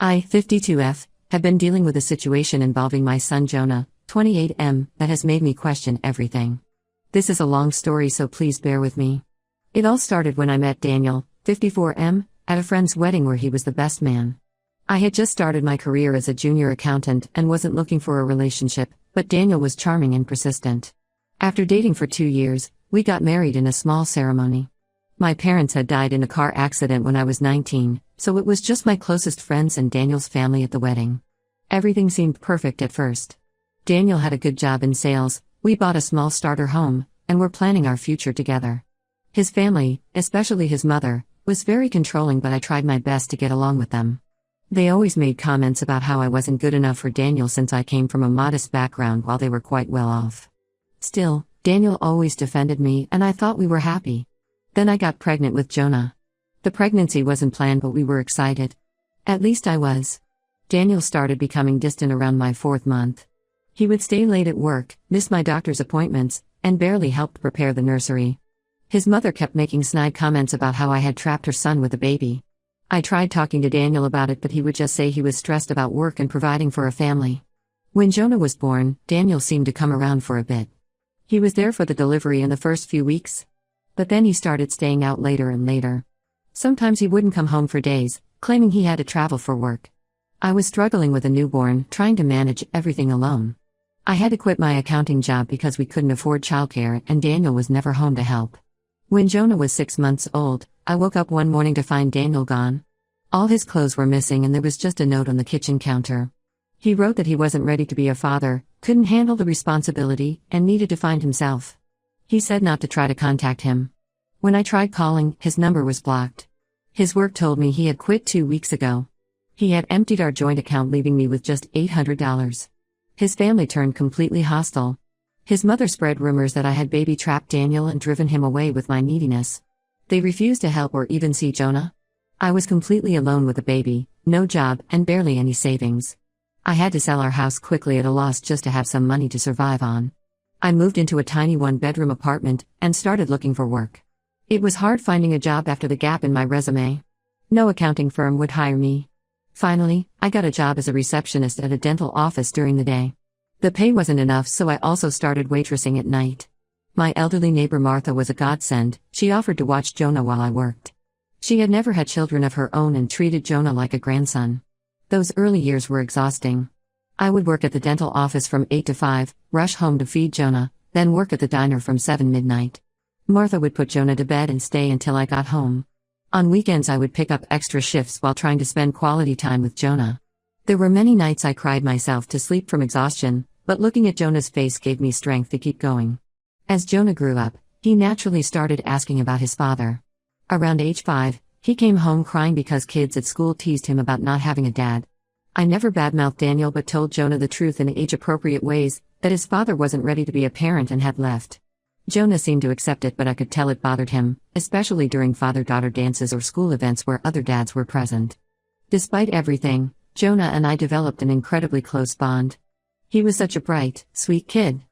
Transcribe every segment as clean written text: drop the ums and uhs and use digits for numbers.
I, 52F, have been dealing with a situation involving my son Jonah, 28M, that has made me question everything. This is a long story, so please bear with me. It all started when I met Daniel, 54M, at a friend's wedding where he was the best man. I had just started my career as a junior accountant and wasn't looking for a relationship, but Daniel was charming and persistent. After dating for 2 years, we got married in a small ceremony. My parents had died in a car accident when I was 19, so it was just my closest friends and Daniel's family at the wedding. Everything seemed perfect at first. Daniel had a good job in sales, we bought a small starter home, and were planning our future together. His family, especially his mother, was very controlling, but I tried my best to get along with them. They always made comments about how I wasn't good enough for Daniel since I came from a modest background while they were quite well off. Still, Daniel always defended me and I thought we were happy. Then I got pregnant with Jonah. The pregnancy wasn't planned, but we were excited. At least I was. Daniel started becoming distant around my 4th month. He would stay late at work, miss my doctor's appointments, and barely helped prepare the nursery. His mother kept making snide comments about how I had trapped her son with a baby. I tried talking to Daniel about it, but he would just say he was stressed about work and providing for a family. When Jonah was born, Daniel seemed to come around for a bit. He was there for the delivery in the first few weeks. But then he started staying out later and later. Sometimes he wouldn't come home for days, claiming he had to travel for work. I was struggling with a newborn, trying to manage everything alone. I had to quit my accounting job because we couldn't afford childcare and Daniel was never home to help. When Jonah was 6 months old, I woke up one morning to find Daniel gone. All his clothes were missing and there was just a note on the kitchen counter. He wrote that he wasn't ready to be a father, couldn't handle the responsibility, and needed to find himself. He said not to try to contact him. When I tried calling, his number was blocked. His work told me he had quit 2 weeks ago. He had emptied our joint account, leaving me with just $800. His family turned completely hostile. His mother spread rumors that I had baby-trapped Daniel and driven him away with my neediness. They refused to help or even see Jonah. I was completely alone with a baby, no job, and barely any savings. I had to sell our house quickly at a loss just to have some money to survive on. I moved into a tiny 1-bedroom apartment and started looking for work. It was hard finding a job after the gap in my resume. No accounting firm would hire me. Finally, I got a job as a receptionist at a dental office during the day. The pay wasn't enough, so I also started waitressing at night. My elderly neighbor Martha was a godsend. She offered to watch Jonah while I worked. She had never had children of her own and treated Jonah like a grandson. Those early years were exhausting. I would work at the dental office from 8 to 5, rush home to feed Jonah, then work at the diner from 7 midnight. Martha would put Jonah to bed and stay until I got home. On weekends I would pick up extra shifts while trying to spend quality time with Jonah. There were many nights I cried myself to sleep from exhaustion, but looking at Jonah's face gave me strength to keep going. As Jonah grew up, he naturally started asking about his father. Around age 5, he came home crying because kids at school teased him about not having a dad. I never badmouthed Daniel but told Jonah the truth in age-appropriate ways, that his father wasn't ready to be a parent and had left. Jonah seemed to accept it, but I could tell it bothered him, especially during father-daughter dances or school events where other dads were present. Despite everything, Jonah and I developed an incredibly close bond. He was such a bright, sweet kid.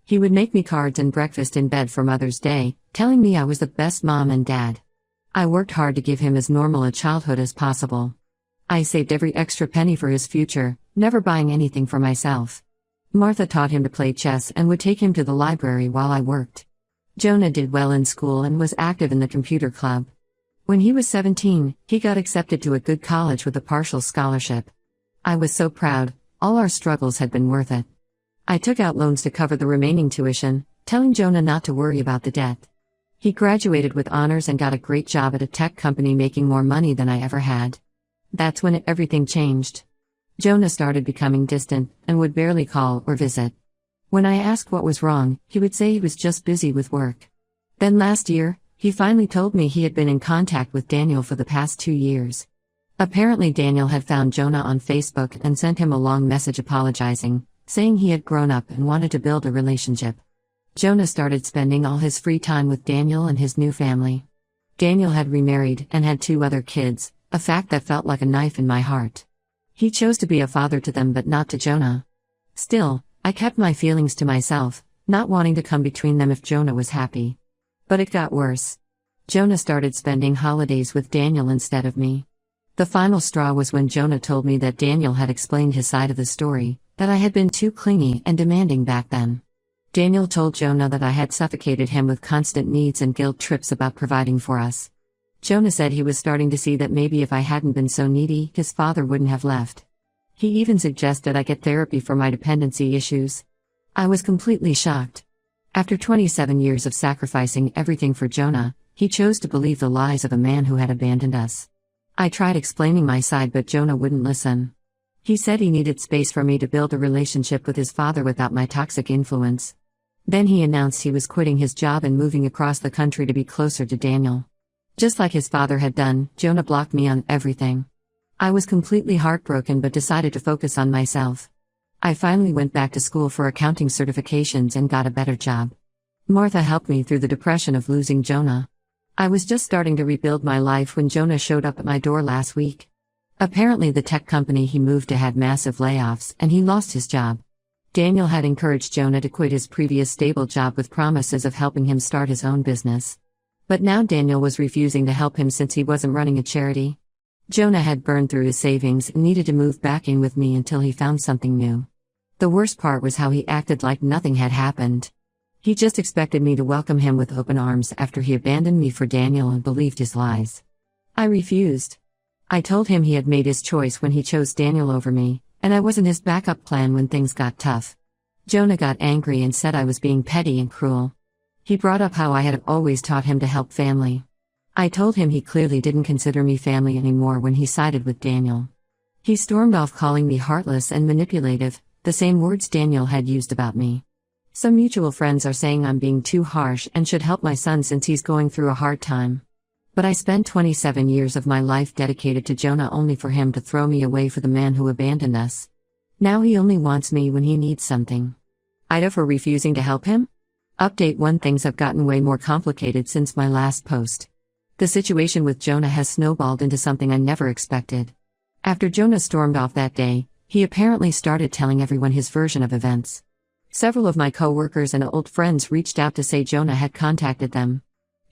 He would make me cards and breakfast in bed for Mother's Day, telling me I was the best mom and dad. I worked hard to give him as normal a childhood as possible. I saved every extra penny for his future, never buying anything for myself. Martha taught him to play chess and would take him to the library while I worked. Jonah did well in school and was active in the computer club. When he was 17, he got accepted to a good college with a partial scholarship. I was so proud. All our struggles had been worth it. I took out loans to cover the remaining tuition, telling Jonah not to worry about the debt. He graduated with honors and got a great job at a tech company, making more money than I ever had. That's when everything changed. Jonah started becoming distant and would barely call or visit. When I asked what was wrong, he would say he was just busy with work. Then last year, he finally told me he had been in contact with Daniel for the past 2 years. Apparently Daniel had found Jonah on Facebook and sent him a long message apologizing, saying he had grown up and wanted to build a relationship. Jonah started spending all his free time with Daniel and his new family. Daniel had remarried and had 2 other kids, a fact that felt like a knife in my heart. He chose to be a father to them but not to Jonah. Still, I kept my feelings to myself, not wanting to come between them if Jonah was happy. But it got worse. Jonah started spending holidays with Daniel instead of me. The final straw was when Jonah told me that Daniel had explained his side of the story, that I had been too clingy and demanding back then. Daniel told Jonah that I had suffocated him with constant needs and guilt trips about providing for us. Jonah said he was starting to see that maybe if I hadn't been so needy, his father wouldn't have left. He even suggested I get therapy for my dependency issues. I was completely shocked. After 27 years of sacrificing everything for Jonah, he chose to believe the lies of a man who had abandoned us. I tried explaining my side, but Jonah wouldn't listen. He said he needed space for me to build a relationship with his father without my toxic influence. Then he announced he was quitting his job and moving across the country to be closer to Daniel. Just like his father had done, Jonah blocked me on everything. I was completely heartbroken but decided to focus on myself. I finally went back to school for accounting certifications and got a better job. Martha helped me through the depression of losing Jonah. I was just starting to rebuild my life when Jonah showed up at my door last week. Apparently the tech company he moved to had massive layoffs and he lost his job. Daniel had encouraged Jonah to quit his previous stable job with promises of helping him start his own business. But now Daniel was refusing to help him since he wasn't running a charity. Jonah had burned through his savings and needed to move back in with me until he found something new. The worst part was how he acted like nothing had happened. He just expected me to welcome him with open arms after he abandoned me for Daniel and believed his lies. I refused. I told him he had made his choice when he chose Daniel over me, and I wasn't his backup plan when things got tough. Jonah got angry and said I was being petty and cruel. He brought up how I had always taught him to help family. I told him he clearly didn't consider me family anymore when he sided with Daniel. He stormed off calling me heartless and manipulative, the same words Daniel had used about me. Some mutual friends are saying I'm being too harsh and should help my son since he's going through a hard time. But I spent 27 years of my life dedicated to Jonah only for him to throw me away for the man who abandoned us. Now he only wants me when he needs something. Ida for refusing to help him? Update 1. Things have gotten way more complicated since my last post. The situation with Jonah has snowballed into something I never expected. After Jonah stormed off that day, he apparently started telling everyone his version of events. Several of my co-workers and old friends reached out to say Jonah had contacted them.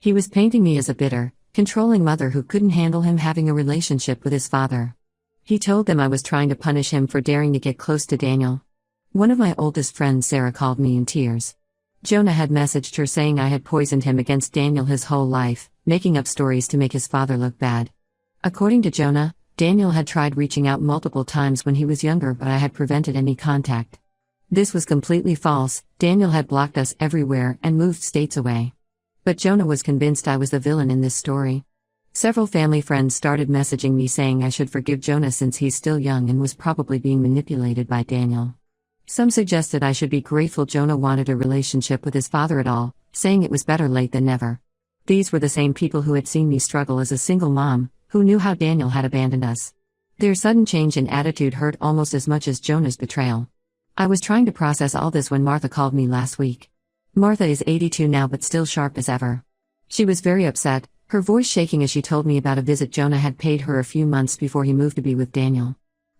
He was painting me as a bitter, controlling mother who couldn't handle him having a relationship with his father. He told them I was trying to punish him for daring to get close to Daniel. One of my oldest friends, Sarah, called me in tears. Jonah had messaged her saying I had poisoned him against Daniel his whole life, making up stories to make his father look bad. According to Jonah, Daniel had tried reaching out multiple times when he was younger, but I had prevented any contact. This was completely false. Daniel had blocked us everywhere and moved states away. But Jonah was convinced I was the villain in this story. Several family friends started messaging me saying I should forgive Jonah since he's still young and was probably being manipulated by Daniel. Some suggested I should be grateful Jonah wanted a relationship with his father at all, saying it was better late than never. These were the same people who had seen me struggle as a single mom, who knew how Daniel had abandoned us. Their sudden change in attitude hurt almost as much as Jonah's betrayal. I was trying to process all this when Martha called me last week. Martha is 82 now but still sharp as ever. She was very upset, her voice shaking as she told me about a visit Jonah had paid her a few months before he moved to be with Daniel.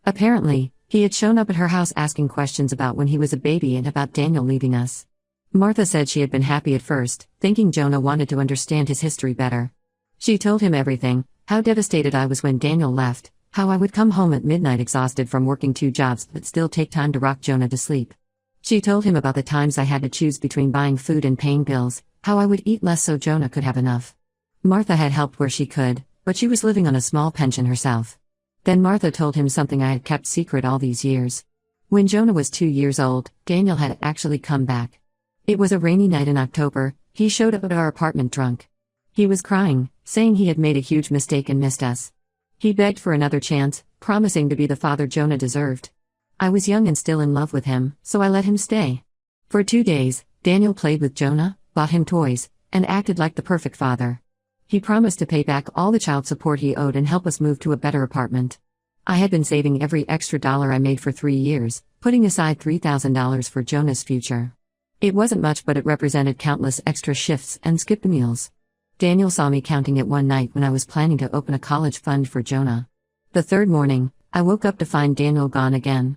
Apparently, he had shown up at her house asking questions about when he was a baby and about Daniel leaving us. Martha said she had been happy at first, thinking Jonah wanted to understand his history better. She told him everything, how devastated I was when Daniel left, how I would come home at midnight exhausted from working 2 jobs but still take time to rock Jonah to sleep. She told him about the times I had to choose between buying food and paying bills, how I would eat less so Jonah could have enough. Martha had helped where she could, but she was living on a small pension herself. Then Martha told him something I had kept secret all these years. When Jonah was 2 years old, Daniel had actually come back. It was a rainy night in October. He showed up at our apartment drunk. He was crying, saying he had made a huge mistake and missed us. He begged for another chance, promising to be the father Jonah deserved. I was young and still in love with him, so I let him stay. For 2 days, Daniel played with Jonah, bought him toys, and acted like the perfect father. He promised to pay back all the child support he owed and help us move to a better apartment. I had been saving every extra dollar I made for 3 years, putting aside $3,000 for Jonah's future. It wasn't much, but it represented countless extra shifts and skipped meals. Daniel saw me counting it one night when I was planning to open a college fund for Jonah. The 3rd morning, I woke up to find Daniel gone again.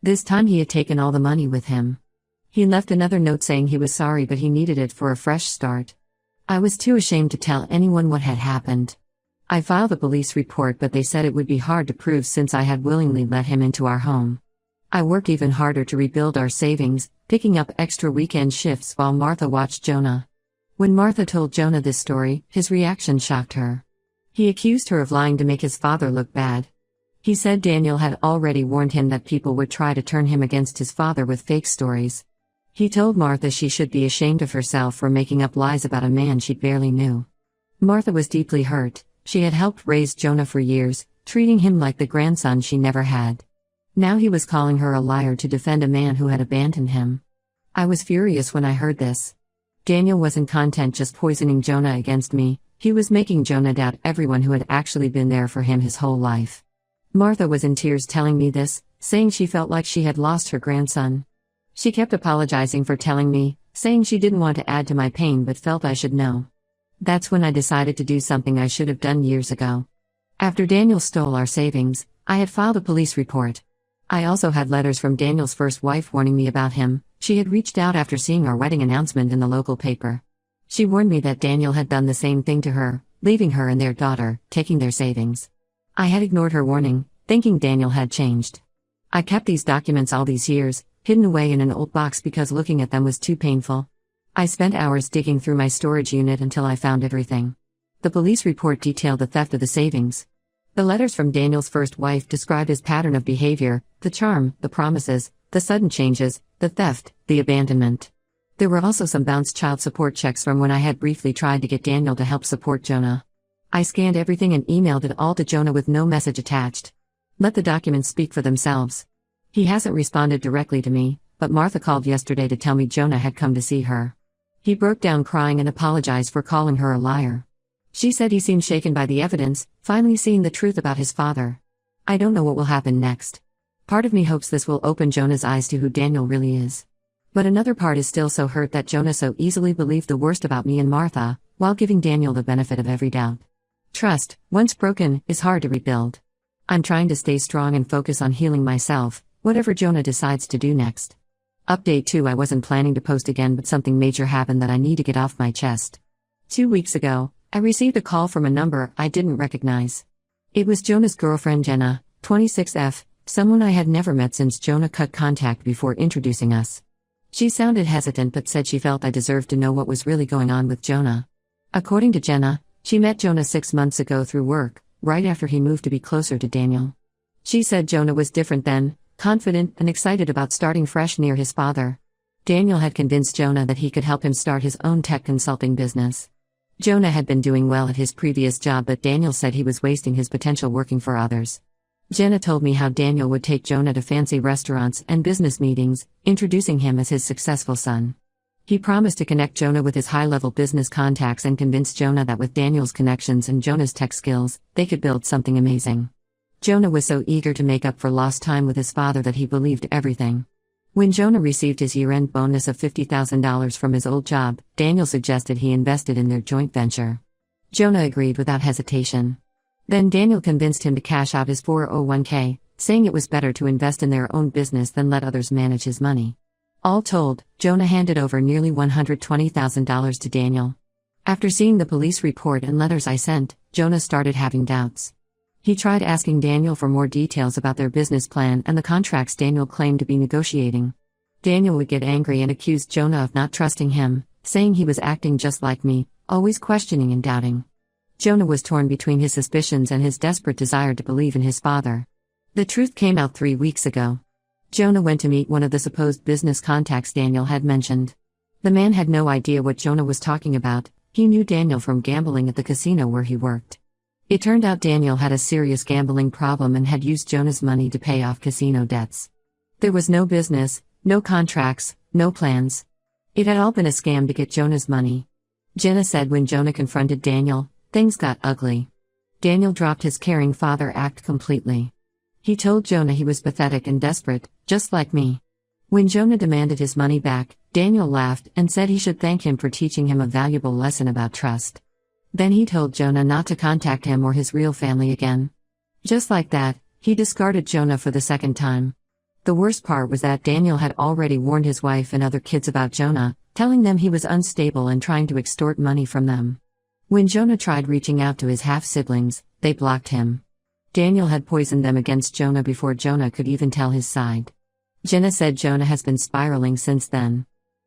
This time he had taken all the money with him. He left another note saying he was sorry but he needed it for a fresh start. I was too ashamed to tell anyone what had happened. I filed a police report, but they said it would be hard to prove since I had willingly let him into our home. I worked even harder to rebuild our savings, picking up extra weekend shifts while Martha watched Jonah. When Martha told Jonah this story, his reaction shocked her. He accused her of lying to make his father look bad. He said Daniel had already warned him that people would try to turn him against his father with fake stories. He told Martha she should be ashamed of herself for making up lies about a man she barely knew. Martha was deeply hurt. She had helped raise Jonah for years, treating him like the grandson she never had. Now he was calling her a liar to defend a man who had abandoned him. I was furious when I heard this. Daniel wasn't content just poisoning Jonah against me, he was making Jonah doubt everyone who had actually been there for him his whole life. Martha was in tears telling me this, saying she felt like she had lost her grandson. She kept apologizing for telling me, saying she didn't want to add to my pain but felt I should know. That's when I decided to do something I should have done years ago. After Daniel stole our savings, I had filed a police report. I also had letters from Daniel's first wife warning me about him. She had reached out after seeing our wedding announcement in the local paper. She warned me that Daniel had done the same thing to her, leaving her and their daughter, taking their savings. I had ignored her warning, thinking Daniel had changed. I kept these documents all these years, hidden away in an old box because looking at them was too painful. I spent hours digging through my storage unit until I found everything. The police report detailed the theft of the savings. The letters from Daniel's first wife described his pattern of behavior, the charm, the promises, the sudden changes, the theft, the abandonment. There were also some bounced child support checks from when I had briefly tried to get Daniel to help support Jonah. I scanned everything and emailed it all to Jonah with no message attached. Let the documents speak for themselves. He hasn't responded directly to me, but Martha called yesterday to tell me Jonah had come to see her. He broke down crying and apologized for calling her a liar. She said he seemed shaken by the evidence, finally seeing the truth about his father. I don't know what will happen next. Part of me hopes this will open Jonah's eyes to who Daniel really is. But another part is still so hurt that Jonah so easily believed the worst about me and Martha, while giving Daniel the benefit of every doubt. Trust, once broken, is hard to rebuild. I'm trying to stay strong and focus on healing myself, whatever Jonah decides to do next. Update 2: I wasn't planning to post again, but something major happened that I need to get off my chest. 2 weeks ago, I received a call from a number I didn't recognize. It was Jonah's girlfriend Jenna, 26F, someone I had never met since Jonah cut contact before introducing us. She sounded hesitant but said she felt I deserved to know what was really going on with Jonah. According to Jenna, she met Jonah 6 months ago through work, right after he moved to be closer to Daniel. She said Jonah was different then, confident and excited about starting fresh near his father. Daniel had convinced Jonah that he could help him start his own tech consulting business. Jonah had been doing well at his previous job, but Daniel said he was wasting his potential working for others. Jenna told me how Daniel would take Jonah to fancy restaurants and business meetings, introducing him as his successful son. He promised to connect Jonah with his high-level business contacts and convinced Jonah that with Daniel's connections and Jonah's tech skills, they could build something amazing. Jonah was so eager to make up for lost time with his father that he believed everything. When Jonah received his year-end bonus of $50,000 from his old job, Daniel suggested he invested in their joint venture. Jonah agreed without hesitation. Then Daniel convinced him to cash out his 401k, saying it was better to invest in their own business than let others manage his money. All told, Jonah handed over nearly $120,000 to Daniel. After seeing the police report and letters I sent, Jonah started having doubts. He tried asking Daniel for more details about their business plan and the contracts Daniel claimed to be negotiating. Daniel would get angry and accuse Jonah of not trusting him, saying he was acting just like me, always questioning and doubting. Jonah was torn between his suspicions and his desperate desire to believe in his father. The truth came out 3 weeks ago. Jonah went to meet one of the supposed business contacts Daniel had mentioned. The man had no idea what Jonah was talking about. He knew Daniel from gambling at the casino where he worked. It turned out Daniel had a serious gambling problem and had used Jonah's money to pay off casino debts. There was no business, no contracts, no plans. It had all been a scam to get Jonah's money. Jenna said when Jonah confronted Daniel, things got ugly. Daniel dropped his caring father act completely. He told Jonah he was pathetic and desperate, just like me. When Jonah demanded his money back, Daniel laughed and said he should thank him for teaching him a valuable lesson about trust. Then he told Jonah not to contact him or his real family again. Just like that, he discarded Jonah for the second time. The worst part was that Daniel had already warned his wife and other kids about Jonah, telling them he was unstable and trying to extort money from them. When Jonah tried reaching out to his half-siblings, they blocked him. Daniel had poisoned them against Jonah before Jonah could even tell his side. Jenna said Jonah has been spiraling since then.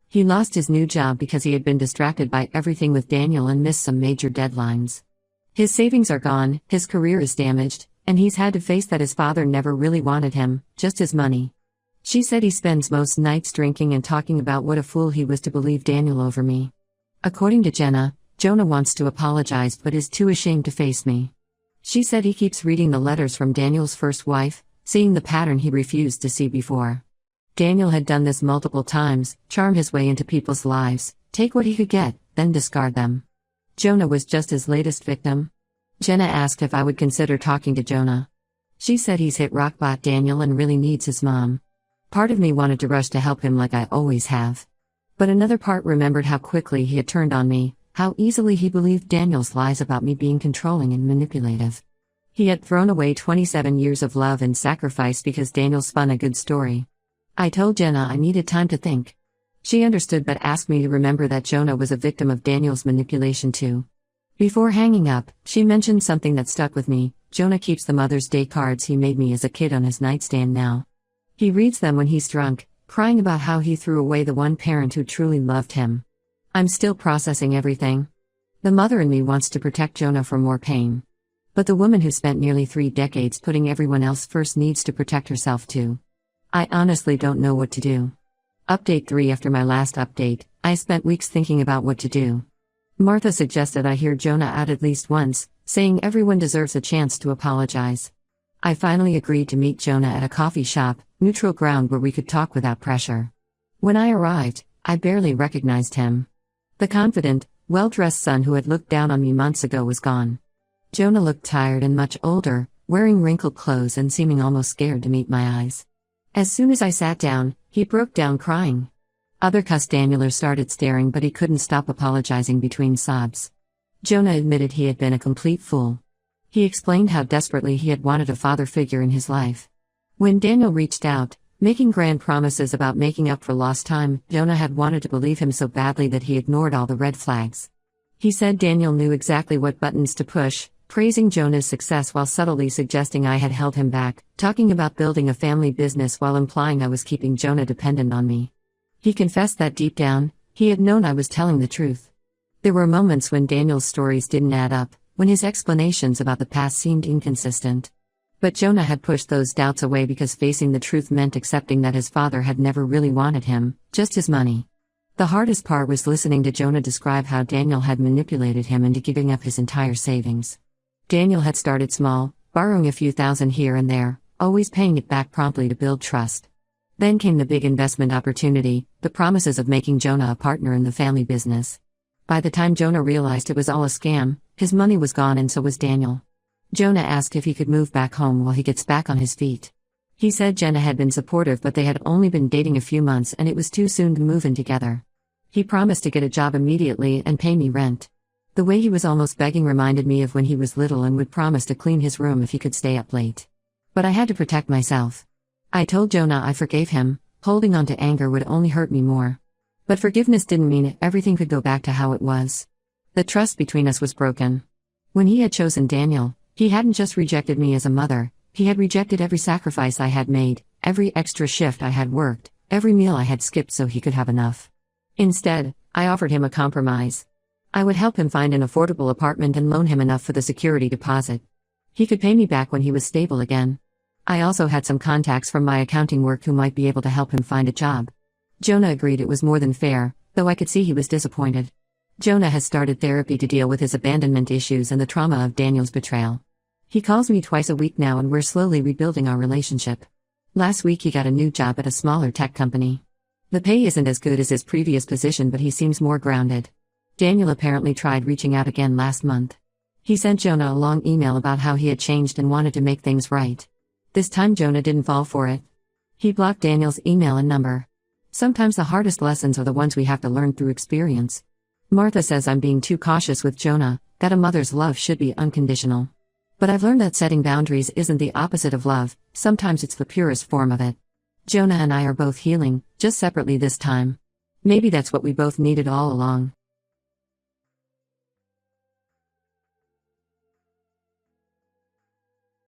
He lost his new job because he had been distracted by everything with Daniel and missed some major deadlines. His savings are gone, his career is damaged, and he's had to face that his father never really wanted him, just his money. She said he spends most nights drinking and talking about what a fool he was to believe Daniel over me. According to Jenna, Jonah wants to apologize but is too ashamed to face me. She said he keeps reading the letters from Daniel's first wife, seeing the pattern he refused to see before. Daniel had done this multiple times, charm his way into people's lives, take what he could get, then discard them. Jonah was just his latest victim. Jenna asked if I would consider talking to Jonah. She said he's hit rock bottom Daniel and really needs his mom. Part of me wanted to rush to help him like I always have. But another part remembered how quickly he had turned on me, how easily he believed Daniel's lies about me being controlling and manipulative. He had thrown away 27 years of love and sacrifice because Daniel spun a good story. I told Jenna I needed time to think. She understood but asked me to remember that Jonah was a victim of Daniel's manipulation too. Before hanging up, she mentioned something that stuck with me. Jonah keeps the Mother's Day cards he made me as a kid on his nightstand now. He reads them when he's drunk, crying about how he threw away the one parent who truly loved him. I'm still processing everything. The mother in me wants to protect Jonah from more pain. But the woman who spent nearly 3 decades putting everyone else first needs to protect herself too. I honestly don't know what to do. Update 3. After my last update, I spent weeks thinking about what to do. Martha suggested I hear Jonah out at least once, saying everyone deserves a chance to apologize. I finally agreed to meet Jonah at a coffee shop, neutral ground where we could talk without pressure. When I arrived, I barely recognized him. The confident, well-dressed son who had looked down on me months ago was gone. Jonah looked tired and much older, wearing wrinkled clothes and seeming almost scared to meet my eyes. As soon as I sat down, he broke down crying. Other customerers started staring but he couldn't stop apologizing between sobs. Jonah admitted he had been a complete fool. He explained how desperately he had wanted a father figure in his life. When Daniel reached out, making grand promises about making up for lost time, Jonah had wanted to believe him so badly that he ignored all the red flags. He said Daniel knew exactly what buttons to push, praising Jonah's success while subtly suggesting I had held him back, talking about building a family business while implying I was keeping Jonah dependent on me. He confessed that deep down, he had known I was telling the truth. There were moments when Daniel's stories didn't add up, when his explanations about the past seemed inconsistent. But Jonah had pushed those doubts away because facing the truth meant accepting that his father had never really wanted him, just his money. The hardest part was listening to Jonah describe how Daniel had manipulated him into giving up his entire savings. Daniel had started small, borrowing a few thousand here and there, always paying it back promptly to build trust. Then came the big investment opportunity, the promises of making Jonah a partner in the family business. By the time Jonah realized it was all a scam, his money was gone and so was Daniel. Jonah asked if he could move back home while he gets back on his feet. He said Jenna had been supportive but they had only been dating a few months and it was too soon to move in together. He promised to get a job immediately and pay me rent. The way he was almost begging reminded me of when he was little and would promise to clean his room if he could stay up late. But I had to protect myself. I told Jonah I forgave him, holding on to anger would only hurt me more. But forgiveness didn't mean everything could go back to how it was. The trust between us was broken. When he had chosen Daniel, he hadn't just rejected me as a mother, he had rejected every sacrifice I had made, every extra shift I had worked, every meal I had skipped so he could have enough. Instead, I offered him a compromise. I would help him find an affordable apartment and loan him enough for the security deposit. He could pay me back when he was stable again. I also had some contacts from my accounting work who might be able to help him find a job. Jonah agreed it was more than fair, though I could see he was disappointed. Jonah has started therapy to deal with his abandonment issues and the trauma of Daniel's betrayal. He calls me twice a week now and we're slowly rebuilding our relationship. Last week he got a new job at a smaller tech company. The pay isn't as good as his previous position but he seems more grounded. Daniel apparently tried reaching out again last month. He sent Jonah a long email about how he had changed and wanted to make things right. This time Jonah didn't fall for it. He blocked Daniel's email and number. Sometimes the hardest lessons are the ones we have to learn through experience. Martha says I'm being too cautious with Jonah, that a mother's love should be unconditional. But I've learned that setting boundaries isn't the opposite of love, sometimes it's the purest form of it. Jonah and I are both healing, just separately this time. Maybe that's what we both needed all along.